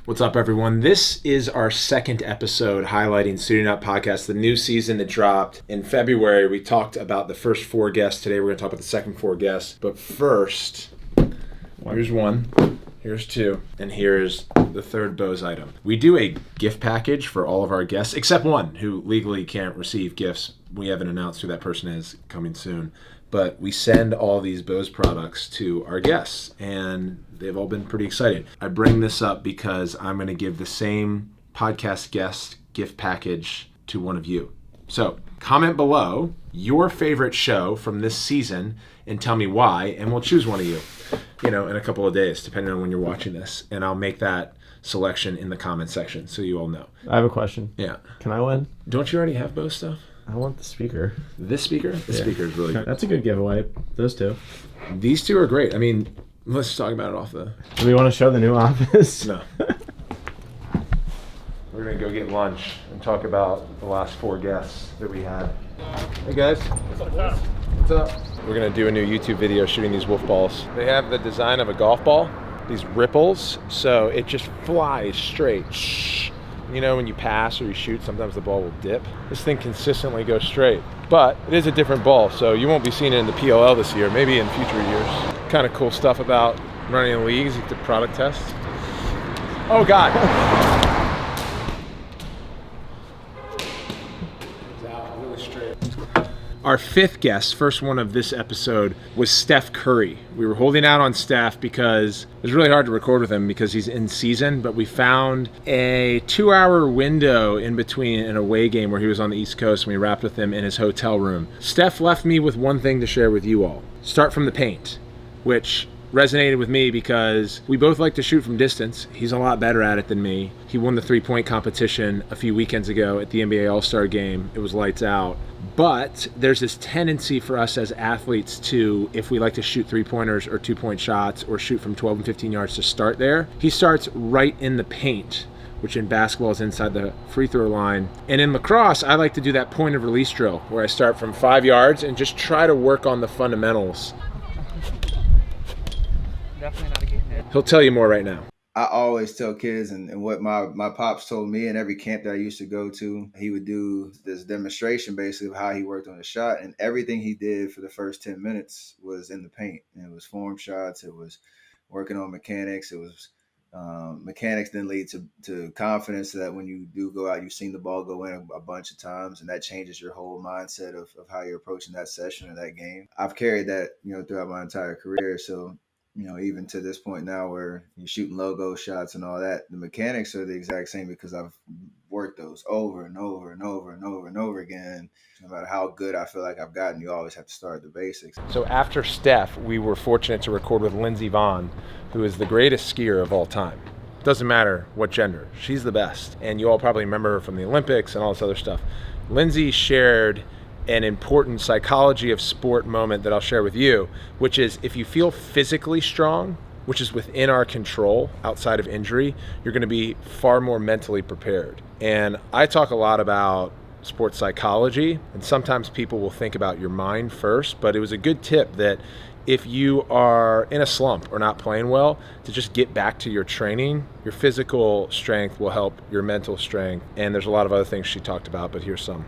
What's up, everyone? This is our second episode highlighting Suiting Up Podcast, the new season that dropped in February. We talked about the first 4 guests. Today we're going to talk about the second 4 guests. But first, here's 1, here's 2, and here's the third Bose item. We do a gift package for all of our guests, except one who legally can't receive gifts. We haven't announced who that person is, coming soon. But we send all these Bose products to our guests, and they've all been pretty excited. I bring this up because I'm going to give the same podcast guest gift package to one of you. So comment below your favorite show from this season and tell me why, and we'll choose one of you, in a couple of days, depending on when you're watching this. And I'll make that selection in the comment section so you all know. I have a question. Yeah. Can I win? Don't you already have Bose stuff? I want the speaker. This speaker? This speaker is really good. That's a good giveaway. Those 2. These 2 are great. I mean, let's talk about it off the... Do we want to show the new office? No. We're going to go get lunch and talk about the last 4 guests that we had. Hey, guys. What's up, boys? What's up? We're going to do a new YouTube video shooting these wolf balls. They have the design of a golf ball, these ripples, so it just flies straight. Shh. When you pass or you shoot, sometimes the ball will dip. This thing consistently goes straight. But it is a different ball, so you won't be seeing it in the PLL this year, maybe in future years. Kind of cool stuff about running in leagues, you get the product tests. Oh, God. It's out really straight. Our 5th guest, first one of this episode, was Steph Curry. We were holding out on Steph because it was really hard to record with him because he's in season, but we found a 2-hour window in between an away game where he was on the East Coast, and we wrapped with him in his hotel room. Steph left me with one thing to share with you all. Start from the paint, which resonated with me because we both like to shoot from distance. He's a lot better at it than me. He won the 3-point competition a few weekends ago at the NBA All-Star game. It was lights out. But there's this tendency for us as athletes to, if we like to shoot 3-pointers or 2-point shots or shoot from 12 and 15 yards, to start there. He starts right in the paint, which in basketball is inside the free throw line. And in lacrosse, I like to do that point of release drill where I start from 5 yards and just try to work on the fundamentals. Definitely not a game hit. He'll tell you more right now. I always tell kids, and what my pops told me in every camp that I used to go to, he would do this demonstration basically of how he worked on the shot, and everything he did for the first 10 minutes was in the paint. And it was form shots, it was working on mechanics, it was mechanics then lead to confidence, so that when you do go out, you've seen the ball go in a bunch of times, and that changes your whole mindset of how you're approaching that session or that game. I've carried that, throughout my entire career. So even to this point now where you're shooting logo shots and all that, the mechanics are the exact same because I've worked those over and over and over and over and over again. No matter how good I feel like I've gotten, you always have to start at the basics. So after Steph, we were fortunate to record with Lindsey Vonn, who is the greatest skier of all time. Doesn't matter what gender, she's the best. And you all probably remember her from the Olympics and all this other stuff. Lindsey shared an important psychology of sport moment that I'll share with you, which is if you feel physically strong, which is within our control outside of injury, you're going to be far more mentally prepared. And I talk a lot about sports psychology, and sometimes people will think about your mind first, but it was a good tip that if you are in a slump or not playing well, to just get back to your training. Your physical strength will help your mental strength. And there's a lot of other things she talked about, but here's some.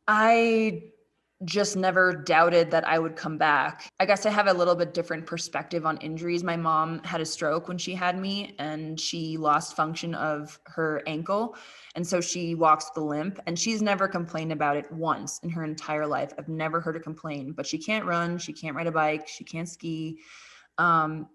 I just never doubted that I would come back. I guess I have a little bit different perspective on injuries. My mom had a stroke when she had me, and she lost function of her ankle. And so she walks with a limp, and she's never complained about it once in her entire life. I've never heard her complain, but she can't run, she can't ride a bike, she can't ski. And,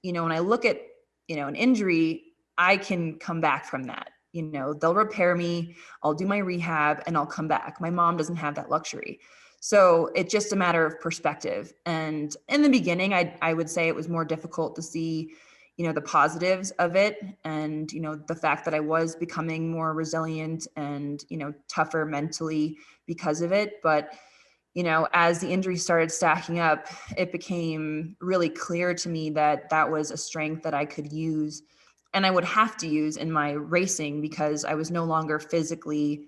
when I look at, an injury, I can come back from that. They'll repair me, I'll do my rehab, and I'll come back. My mom doesn't have that luxury. So it's just a matter of perspective. And in the beginning, I would say it was more difficult to see, the positives of it, and, the fact that I was becoming more resilient and, tougher mentally because of it. But, as the injuries started stacking up, it became really clear to me that that was a strength that I could use and I would have to use in my racing, because I was no longer physically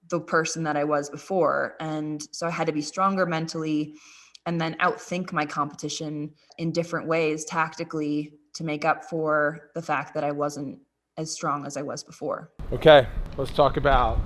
the person that I was before. And so I had to be stronger mentally and then outthink my competition in different ways tactically to make up for the fact that I wasn't as strong as I was before. Okay, let's talk about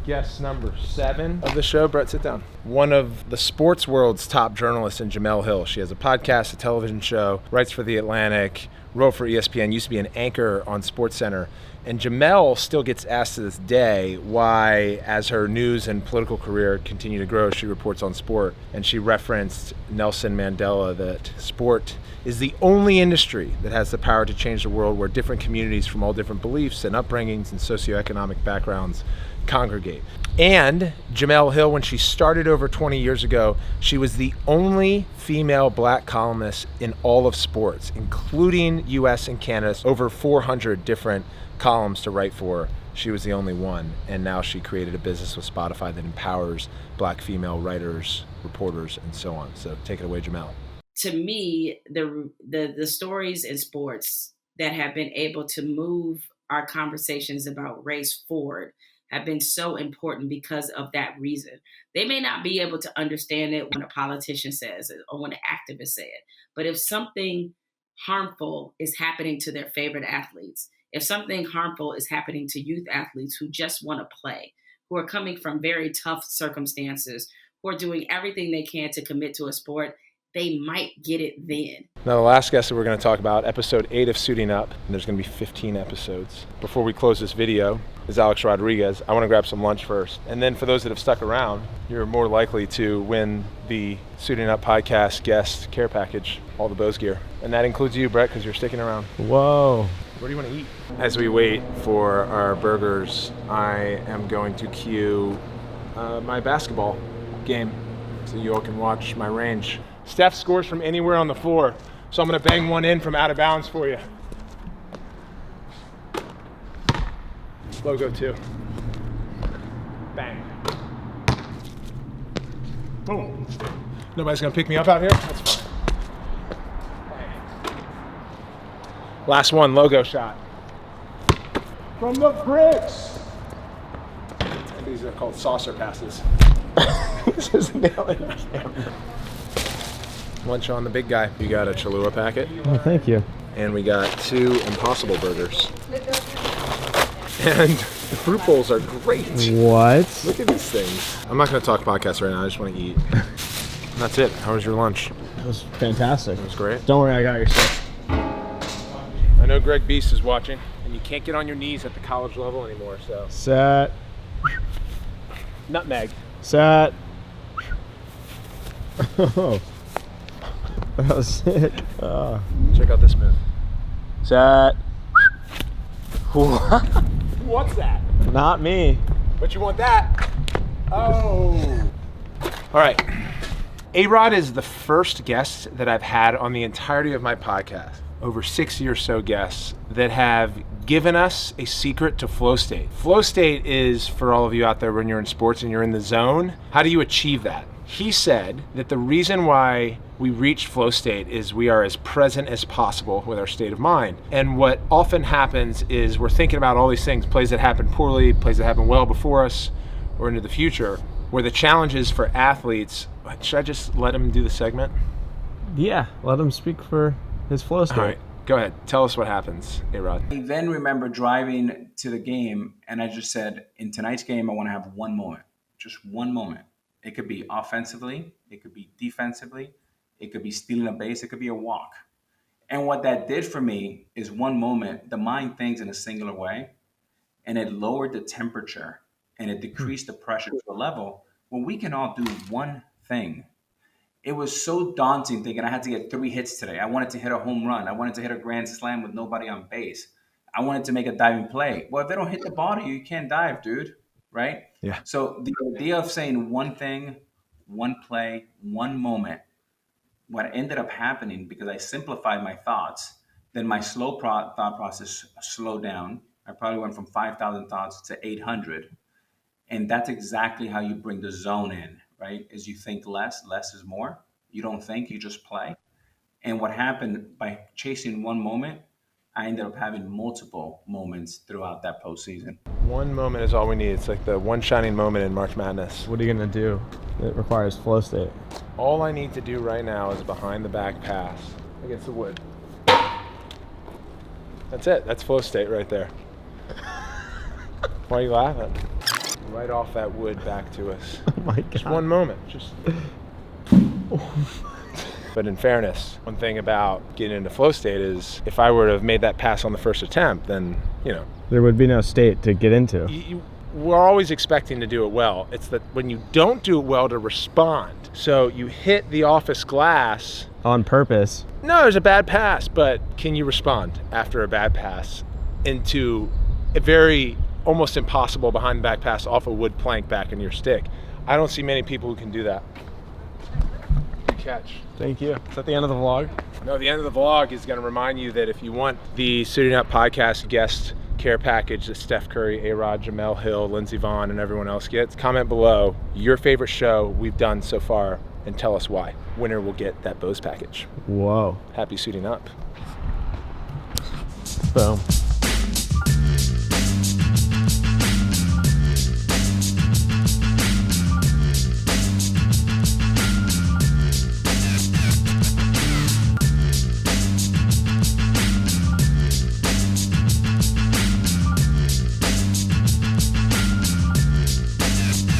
guest number 7 of the show. Brett, sit down. One of the sports world's top journalists in Jemele Hill. She has a podcast, a television show, writes for The Atlantic, wrote for ESPN, used to be an anchor on SportsCenter. And Jemele still gets asked to this day why, as her news and political career continue to grow, she reports on sport. And she referenced Nelson Mandela, that sport is the only industry that has the power to change the world, where different communities from all different beliefs and upbringings and socioeconomic backgrounds congregate. And Jemele Hill, when she started over 20 years ago, she was the only female black columnist in all of sports, including US and Canada, over 400 different columns to write for. She was the only one. And now she created a business with Spotify that empowers black female writers, reporters, and so on. So take it away, Jemele. To me, the stories in sports that have been able to move our conversations about race forward have been so important because of that reason. They may not be able to understand it when a politician says it or when an activist says it, but if something harmful is happening to their favorite athletes, if something harmful is happening to youth athletes who just want to play, who are coming from very tough circumstances, who are doing everything they can to commit to a sport, they might get it then. Now, the last guest that we're going to talk about, episode 8 of Suiting Up, and there's going to be 15 episodes. Before we close this video, is Alex Rodriguez. I want to grab some lunch first. And then for those that have stuck around, you're more likely to win the Suiting Up podcast guest care package, all the Bose gear. And that includes you, Brett, because you're sticking around. Whoa. What do you want to eat? As we wait for our burgers, I am going to cue my basketball game so you all can watch my range. Steph scores from anywhere on the floor, so I'm going to bang one in from out of bounds for you. Logo 2. Bang. Boom. Nobody's going to pick me up out here? That's fine. Bang. Last one, logo shot. From the bricks. And these are called saucer passes. This is nailing the camera. Lunch on the big guy. You got a Cholula packet. Oh, thank you. And we got 2 Impossible Burgers. And the fruit bowls are great. What? Look at these things. I'm not going to talk podcast right now. I just want to eat. And that's it. How was your lunch? It was fantastic. It was great. Don't worry, I got your stuff. I know Greg Beast is watching, and you can't get on your knees at the college level anymore, so. Set. Nutmeg. Set. Oh. That was sick. Oh. Check out this move. Set. What's that? Not me. But you want that. Oh. All right. A-Rod is the first guest that I've had on the entirety of my podcast, over 60 or so guests, that have given us a secret to flow state. Flow state is, for all of you out there when you're in sports and you're in the zone, how do you achieve that? He said that the reason why we reach flow state is we are as present as possible with our state of mind. And what often happens is we're thinking about all these things, plays that happen poorly, plays that happen well before us, or into the future, where the challenge is for athletes. Should I just let him do the segment? Yeah, let him speak for his flow state. All right, go ahead. Tell us what happens, A-Rod. I then remember driving to the game, and I just said, in tonight's game, I want to have one moment, just one moment. It could be offensively, it could be defensively, it could be stealing a base, it could be a walk. And what that did for me is one moment, the mind thinks in a singular way, and it lowered the temperature and it decreased the pressure to a level where we can all do one thing. It was so daunting thinking I had to get 3 hits today. I wanted to hit a home run. I wanted to hit a grand slam with nobody on base. I wanted to make a diving play. Well, if they don't hit the ball to you, you can't dive, dude. Right? Yeah. So the idea of saying one thing, one play, one moment, what ended up happening, because I simplified my thoughts, then my thought process slowed down. I probably went from 5,000 thoughts to 800. And that's exactly how you bring the zone in, right? Is you think less is more. You don't think, you just play. And what happened by chasing one moment, I ended up having multiple moments throughout that postseason. One moment is all we need. It's like the one shining moment in March Madness. What are you going to do? It requires flow state. All I need to do right now is behind the back pass against the wood. That's it. That's flow state right there. Why are you laughing? Right off that wood back to us. Oh my God. Just one moment. Just. But in fairness, one thing about getting into flow state is if I were to have made that pass on the first attempt, then, There would be no state to get into. We're always expecting to do it well. It's that when you don't do it well, to respond. So you hit the office glass. On purpose. No, there's a bad pass, but can you respond after a bad pass into a very almost impossible behind the back pass off a wood plank back in your stick? I don't see many people who can do that. Good catch. Thank you. Is that the end of the vlog? No, the end of the vlog is going to remind you that if you want the Suiting Up podcast guest care package that Steph Curry, A-Rod, Jemele Hill, Lindsey Vonn, and everyone else gets, comment below your favorite show we've done so far and tell us why. Winner will get that Bose package. Whoa. Happy suiting up. Boom.